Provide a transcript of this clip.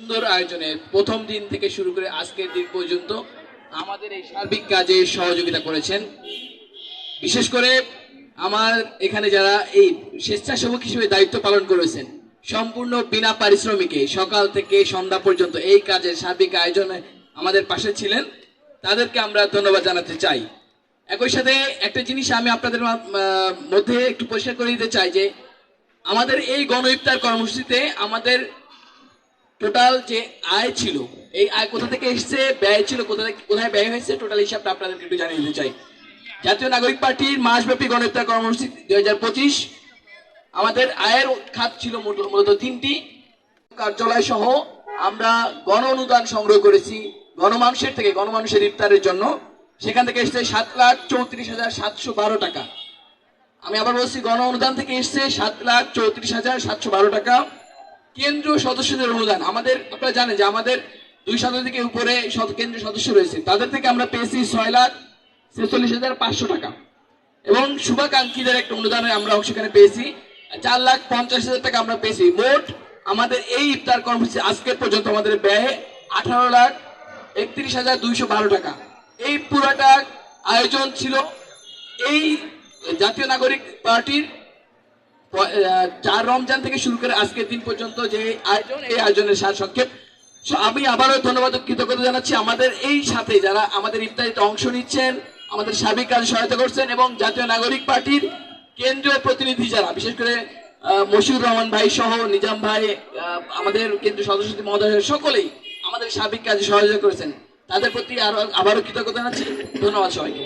সুন্দর আয়োজনে প্রথম দিন থেকে শুরু করে আজকের দিন পর্যন্ত আমাদের এই সার্বিক কাজে সহযোগিতা করেছেন। বিশেষ করে আমার এখানে যারা এই স্বেচ্ছাসেবক হিসেবে দায়িত্ব পালন করেছেন সম্পূর্ণ বিনা পারিশ্রমিকে সকাল থেকে সন্ধ্যা পর্যন্ত এই কাজের সার্বিক আয়োজনে আমাদের পাশে ছিলেন, তাদেরকে আমরা ধন্যবাদ জানাতে চাই। একই সাথে একটা জিনিস আমি আপনাদের মধ্যে একটু পরিষ্কার করে দিতে চাই যে আমাদের এই গণ ইফতার কর্মসূচিতে আমাদের টোটাল যে আয় ছিল, এই আয় কোথা থেকে এসেছে, ব্যয় ছিল কোথায় ব্যয় হয়েছে, টোটাল হিসাবটা আপনাদেরকে একটু জানিয়ে দিতে চাই। জাতীয় নাগরিক পার্টির মাসব্যাপী গণ ইফতার কর্মসূচি 2025 আমাদের আয়ের খাত ছিল মূলত তিনটি। কার্যালয় সহ আমরা গণ অনুদান সংগ্রহ করেছি গণমানুষের ইফতারের জন্য। সেখান থেকে এসেছে 7,34,712 টাকা। আমি আবার বলছি, গণ অনুদান থেকে এসেছে 7,34,712 টাকা। কেন্দ্রীয় সদস্যদের অনুদান আমাদের, আপনারা জানেন যে আমাদের 200 থেকে উপরে কেন্দ্রীয় সদস্য রয়েছে, তাদের থেকে আমরা পেয়েছি 6,46,500 টাকা। এবং শুভাকাঙ্ক্ষীদের একটা অনুদানে আমরা সেখানে পেয়েছি 4,50,000 টাকা আমরা পেয়েছি। মোট আমাদের এই ইফতার কর্মসূচি আজকে পর্যন্ত আমাদের ব্যয় 18,31,212 টাকা। এই পুরাটা আয়োজন ছিল এই জাতীয় নাগরিক পার্টির 4 রমজান থেকে শুরু করে আজকের দিন পর্যন্ত যে আয়োজন, এই আয়োজনের সারসংক্ষেপ। আমি আবারও ধন্যবাদ কৃতজ্ঞতা জানাচ্ছি আমাদের এই সাথে যারা আমাদের ইফতারিতে অংশ নিচ্ছেন, আমাদের সার্বিক কাজে সহায়তা করছেন, এবং জাতীয় নাগরিক পার্টির কেন্দ্রীয় প্রতিনিধি যারা, বিশেষ করে মশিউর রহমান ভাই সহ নিজাম ভাই, আমাদের কেন্দ্রীয় সদস্য মহোদয় সকলেই আমাদের সার্বিক কাজে সহযোগিতা করেছেন, তাদের প্রতি আবারও কৃতজ্ঞতা জানাচ্ছি। ধন্যবাদ সবাইকে।